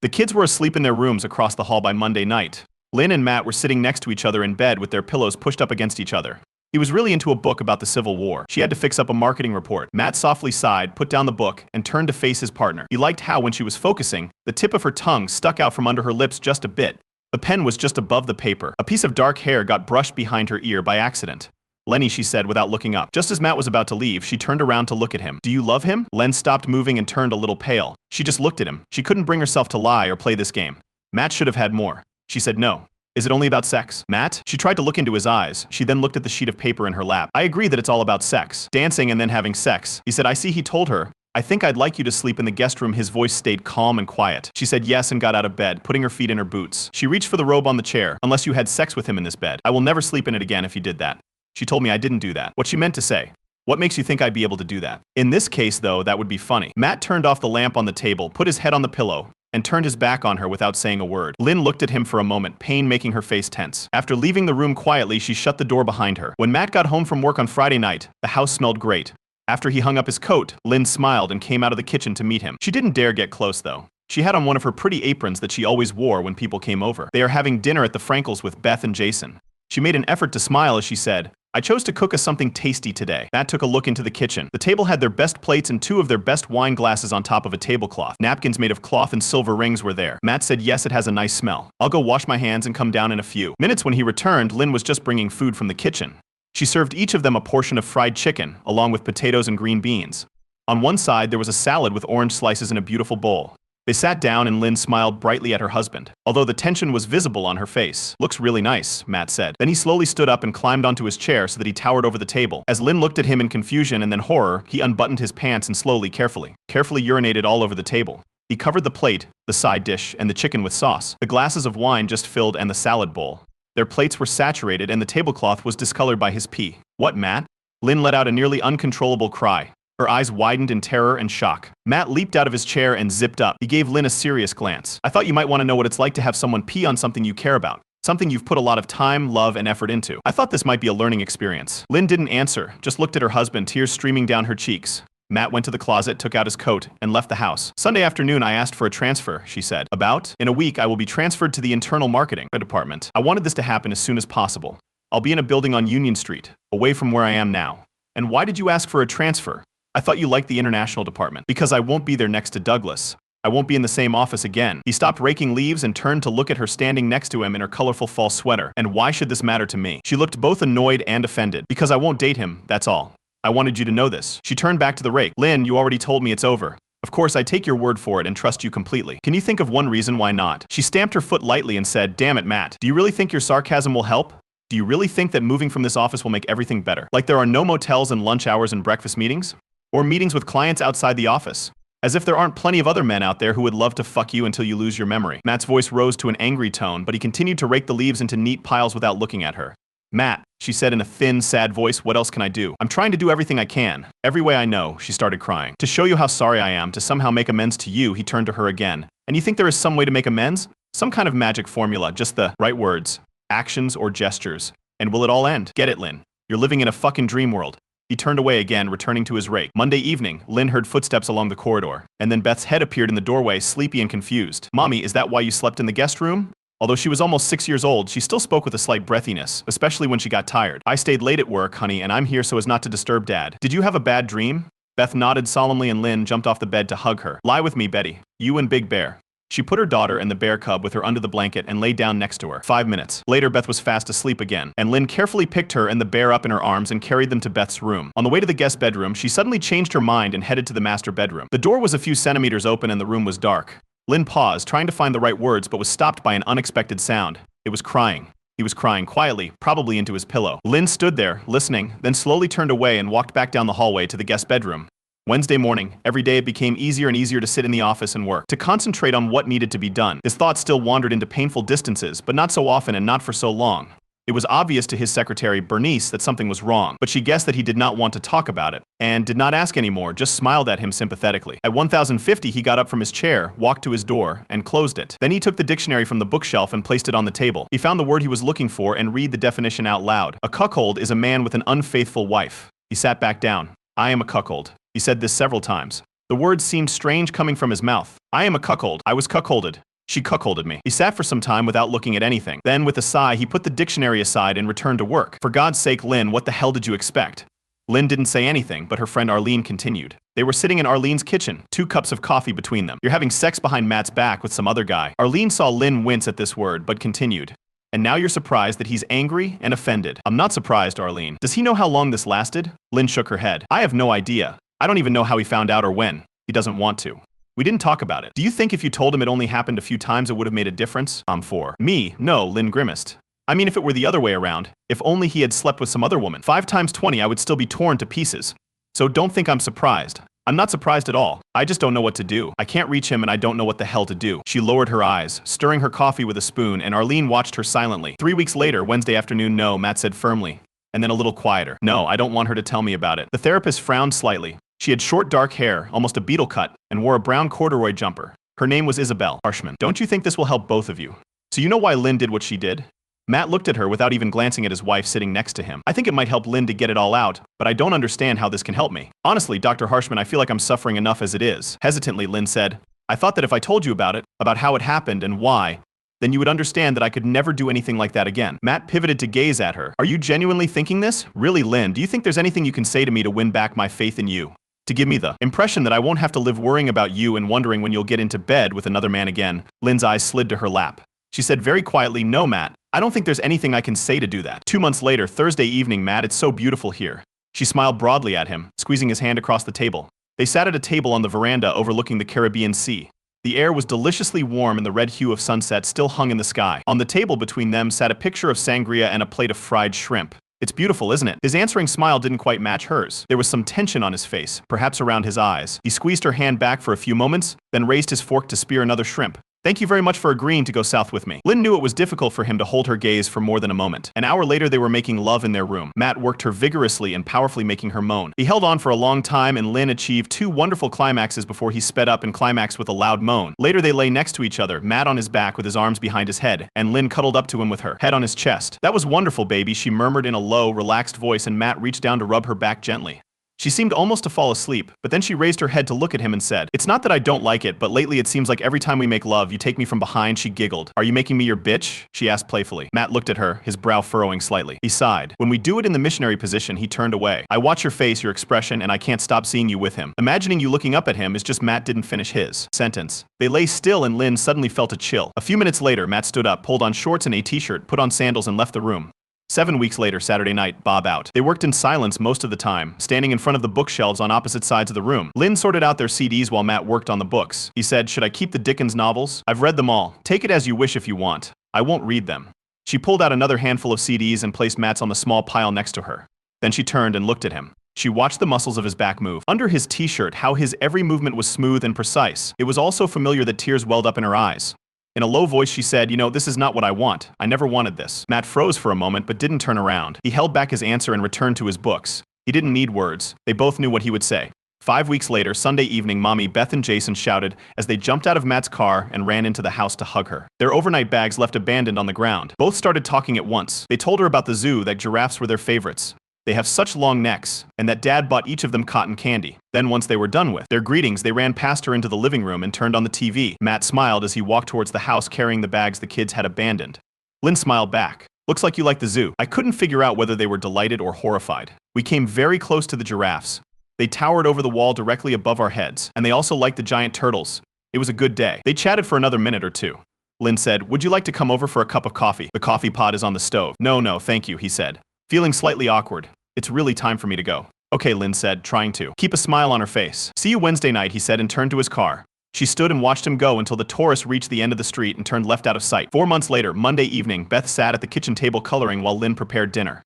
The kids were asleep in their rooms across the hall by Monday night. Lynn and Matt were sitting next to each other in bed with their pillows pushed up against each other. He was really into a book about the Civil War. She had to fix up a marketing report. Matt softly sighed, put down the book, and turned to face his partner. He liked how, when she was focusing, the tip of her tongue stuck out from under her lips just a bit. The pen was just above the paper. A piece of dark hair got brushed behind her ear by accident. "Lenny," she said without looking up. Just as Matt was about to leave, she turned around to look at him. "Do you love him?" Len stopped moving and turned a little pale. She just looked at him. She couldn't bring herself to lie or play this game. Matt should have had more. She said no. "Is it only about sex?" "Matt?" She tried to look into his eyes. She then looked at the sheet of paper in her lap. "I agree that it's all about sex. Dancing and then having sex." He said, "I see," he told her. "I think I'd like you to sleep in the guest room." His voice stayed calm and quiet. She said yes and got out of bed, putting her feet in her boots. She reached for the robe on the chair. "Unless you had sex with him in this bed. I will never sleep in it again if you did that." She told me I didn't do that. What she meant to say. What makes you think I'd be able to do that? In this case, though, that would be funny. Matt turned off the lamp on the table, put his head on the pillow, and turned his back on her without saying a word. Lynn looked at him for a moment, pain making her face tense. After leaving the room quietly, she shut the door behind her. When Matt got home from work on Friday night, the house smelled great. After he hung up his coat, Lynn smiled and came out of the kitchen to meet him. She didn't dare get close, though. She had on one of her pretty aprons that she always wore when people came over. They are having dinner at the Frankels with Beth and Jason. She made an effort to smile as she said, "I chose to cook us something tasty today." Matt took a look into the kitchen. The table had their best plates and two of their best wine glasses on top of a tablecloth. Napkins made of cloth and silver rings were there. Matt said, "Yes, it has a nice smell. I'll go wash my hands and come down in a few minutes." When he returned, Lynn was just bringing food from the kitchen. She served each of them a portion of fried chicken, along with potatoes and green beans. On one side, there was a salad with orange slices in a beautiful bowl. They sat down and Lynn smiled brightly at her husband, although the tension was visible on her face. "Looks really nice," Matt said. Then he slowly stood up and climbed onto his chair so that he towered over the table. As Lynn looked at him in confusion and then horror, he unbuttoned his pants and slowly, carefully urinated all over the table. He covered the plate, the side dish, and the chicken with sauce. The glasses of wine just filled and the salad bowl. Their plates were saturated and the tablecloth was discolored by his pee. "What, Matt?" Lynn let out a nearly uncontrollable cry. Her eyes widened in terror and shock. Matt leaped out of his chair and zipped up. He gave Lynn a serious glance. "I thought you might want to know what it's like to have someone pee on something you care about. Something you've put a lot of time, love, and effort into. I thought this might be a learning experience." Lynn didn't answer, just looked at her husband, tears streaming down her cheeks. Matt went to the closet, took out his coat, and left the house. "Sunday afternoon, I asked for a transfer," she said. "About? In a week, I will be transferred to the internal marketing department. I wanted this to happen as soon as possible. I'll be in a building on Union Street, away from where I am now." "And why did you ask for a transfer?" "I thought you liked the international department." "Because I won't be there next to Douglas. I won't be in the same office again." He stopped raking leaves and turned to look at her standing next to him in her colorful fall sweater. "And why should this matter to me?" She looked both annoyed and offended. "Because I won't date him, that's all. I wanted you to know this." She turned back to the rake. "Lynn, you already told me it's over. Of course, I take your word for it and trust you completely. Can you think of one reason why not?" She stamped her foot lightly and said, "Damn it, Matt. Do you really think your sarcasm will help? Do you really think that moving from this office will make everything better? Like there are no motels and lunch hours and breakfast meetings? Or meetings with clients outside the office? As if there aren't plenty of other men out there who would love to fuck you until you lose your memory." Matt's voice rose to an angry tone, but he continued to rake the leaves into neat piles without looking at her. "Matt," she said in a thin, sad voice, "what else can I do? I'm trying to do everything I can. Every way I know." She started crying. "To show you how sorry I am, to somehow make amends to you." He turned to her again. "And you think there is some way to make amends? Some kind of magic formula, just the right words, actions, or gestures. And will it all end? Get it, Lynn? You're living in a fucking dream world." He turned away again, returning to his rake. Monday evening, Lynn heard footsteps along the corridor, and then Beth's head appeared in the doorway, sleepy and confused. "Mommy, is that why you slept in the guest room?" Although she was almost 6 years old, she still spoke with a slight breathiness, especially when she got tired. "I stayed late at work, honey, and I'm here so as not to disturb Dad. Did you have a bad dream?" Beth nodded solemnly and Lynn jumped off the bed to hug her. "Lie with me, Betty. You and Big Bear." She put her daughter and the bear cub with her under the blanket and lay down next to her. 5 minutes later, Beth was fast asleep again, and Lynn carefully picked her and the bear up in her arms and carried them to Beth's room. On the way to the guest bedroom, she suddenly changed her mind and headed to the master bedroom. The door was a few centimeters open and the room was dark. Lynn paused, trying to find the right words, but was stopped by an unexpected sound. It was crying. He was crying quietly, probably into his pillow. Lynn stood there, listening, then slowly turned away and walked back down the hallway to the guest bedroom. Wednesday morning, every day it became easier and easier to sit in the office and work, to concentrate on what needed to be done. His thoughts still wandered into painful distances, but not so often and not for so long. It was obvious to his secretary, Bernice, that something was wrong, but she guessed that he did not want to talk about it, and did not ask anymore, just smiled at him sympathetically. At 1050, he got up from his chair, walked to his door, and closed it. Then he took the dictionary from the bookshelf and placed it on the table. He found the word he was looking for and read the definition out loud. A cuckold is a man with an unfaithful wife. He sat back down. "I am a cuckold." He said this several times. The words seemed strange coming from his mouth. "I am a cuckold. I was cuckolded. She cuckolded me. He sat for some time without looking at anything. Then, with a sigh, he put the dictionary aside and returned to work. For God's sake, Lynn, what the hell did you expect? Lynn didn't say anything, but her friend Arlene continued. They were sitting in Arlene's kitchen, 2 cups of coffee between them. You're having sex behind Matt's back with some other guy. Arlene saw Lynn wince at this word, but continued. And now you're surprised that he's angry and offended. I'm not surprised, Arlene. Does he know how long this lasted? Lynn shook her head. I have no idea. I don't even know how he found out or when. He doesn't want to. We didn't talk about it. Do you think if you told him it only happened a few times it would have made a difference? For me, no, Lynn grimaced. I mean, if it were the other way around, if only he had slept with some other woman. 5 times 20, I would still be torn to pieces. So don't think I'm surprised. I'm not surprised at all. I just don't know what to do. I can't reach him and I don't know what the hell to do. She lowered her eyes, stirring her coffee with a spoon, and Arlene watched her silently. 3 weeks later, Wednesday afternoon, no, Matt said firmly. And then a little quieter. No, I don't want her to tell me about it. The therapist frowned slightly. She had short dark hair, almost a beetle cut, and wore a brown corduroy jumper. Her name was Isabel Harshman. Don't you think this will help both of you? So you know why Lynn did what she did? Matt looked at her without even glancing at his wife sitting next to him. I think it might help Lynn to get it all out, but I don't understand how this can help me. Honestly, Dr. Harshman, I feel like I'm suffering enough as it is. Hesitantly, Lynn said, I thought that if I told you about it, about how it happened and why, then you would understand that I could never do anything like that again. Matt pivoted to gaze at her. Are you genuinely thinking this? Really, Lynn, do you think there's anything you can say to me to win back my faith in you? To give me the impression that I won't have to live worrying about you and wondering when you'll get into bed with another man again? Lynn's eyes slid to her lap. She said very quietly, no, Matt. I don't think there's anything I can say to do that. 2 months later, Thursday evening, Matt, it's so beautiful here. She smiled broadly at him, squeezing his hand across the table. They sat at a table on the veranda overlooking the Caribbean Sea. The air was deliciously warm and the red hue of sunset still hung in the sky. On the table between them sat a picture of sangria and a plate of fried shrimp. It's beautiful, isn't it? His answering smile didn't quite match hers. There was some tension on his face, perhaps around his eyes. He squeezed her hand back for a few moments, then raised his fork to spear another shrimp. Thank you very much for agreeing to go south with me. Lynn knew it was difficult for him to hold her gaze for more than a moment. An hour later, they were making love in their room. Matt worked her vigorously and powerfully, making her moan. He held on for a long time, and Lynn achieved 2 wonderful climaxes before he sped up and climaxed with a loud moan. Later, they lay next to each other, Matt on his back with his arms behind his head, and Lynn cuddled up to him with her head on his chest. That was wonderful, baby, she murmured in a low, relaxed voice, and Matt reached down to rub her back gently. She seemed almost to fall asleep, but then she raised her head to look at him and said, It's not that I don't like it, but lately it seems like every time we make love, you take me from behind. She giggled. Are you making me your bitch? She asked playfully. Matt looked at her, his brow furrowing slightly. He sighed. When we do it in the missionary position, he turned away. I watch your face, your expression, and I can't stop seeing you with him. Imagining you looking up at him is just Matt didn't finish his sentence. They lay still and Lynn suddenly felt a chill. A few minutes later, Matt stood up, pulled on shorts and a t-shirt, put on sandals and left the room. 7 weeks later, Saturday night, Bob out. They worked in silence most of the time, standing in front of the bookshelves on opposite sides of the room. Lynn sorted out their CDs while Matt worked on the books. He said, Should I keep the Dickens novels? I've read them all. Take it as you wish if you want. I won't read them. She pulled out another handful of CDs and placed Matt's on the small pile next to her. Then she turned and looked at him. She watched the muscles of his back move. Under his t-shirt, how his every movement was smooth and precise. It was all so familiar that tears welled up in her eyes. In a low voice, she said, You know, this is not what I want. I never wanted this. Matt froze for a moment, but didn't turn around. He held back his answer and returned to his books. He didn't need words. They both knew what he would say. 5 weeks later, Sunday evening, Mommy, Beth and Jason shouted as they jumped out of Matt's car and ran into the house to hug her. Their overnight bags left abandoned on the ground. Both started talking at once. They told her about the zoo, that giraffes were their favorites. They have such long necks, and that Dad bought each of them cotton candy. Then once they were done with their greetings, they ran past her into the living room and turned on the TV. Matt smiled as he walked towards the house carrying the bags the kids had abandoned. Lynn smiled back. Looks like you like the zoo. I couldn't figure out whether they were delighted or horrified. We came very close to the giraffes. They towered over the wall directly above our heads, and they also liked the giant turtles. It was a good day. They chatted for another minute or two. Lynn said, Would you like to come over for a cup of coffee? The coffee pot is on the stove. No, thank you, he said, feeling slightly awkward. It's really time for me to go. Okay, Lynn said, trying to keep a smile on her face. See you Wednesday night, he said, and turned to his car. She stood and watched him go until the Taurus reached the end of the street and turned left out of sight. 4 months later, Monday evening, Beth sat at the kitchen table coloring while Lynn prepared dinner.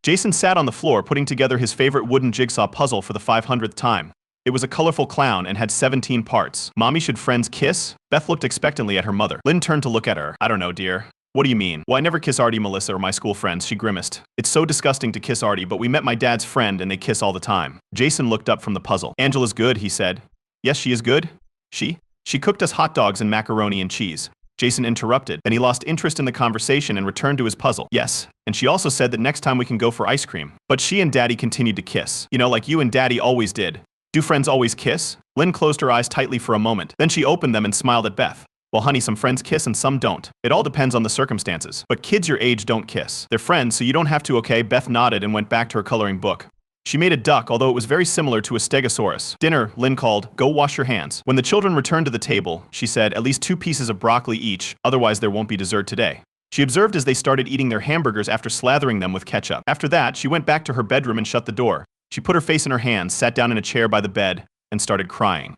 Jason sat on the floor putting together his favorite wooden jigsaw puzzle for the 500th time. It was a colorful clown and had 17 parts. Mommy, should friends kiss? Beth looked expectantly at her mother. Lynn turned to look at her. I don't know, dear. What do you mean? Well, I never kiss Artie, Melissa, or my school friends, she grimaced. It's so disgusting to kiss Artie, but we met my dad's friend and they kiss all the time. Jason looked up from the puzzle. Angela's good, he said. Yes, she is good. She cooked us hot dogs and macaroni and cheese. Jason interrupted. Then he lost interest in the conversation and returned to his puzzle. Yes, and she also said that next time we can go for ice cream. But she and Daddy continued to kiss. You know, like you and Daddy always did. Do friends always kiss? Lynn closed her eyes tightly for a moment. Then she opened them and smiled at Beth. Well, honey, some friends kiss and some don't. It all depends on the circumstances. But kids your age don't kiss. They're friends, so you don't have to, okay? Beth nodded and went back to her coloring book. She made a duck, although it was very similar to a stegosaurus. Dinner, Lynn called. Go wash your hands. When the children returned to the table, she said, at least 2 pieces of broccoli each, otherwise there won't be dessert today. She observed as they started eating their hamburgers after slathering them with ketchup. After that, she went back to her bedroom and shut the door. She put her face in her hands, sat down in a chair by the bed, and started crying.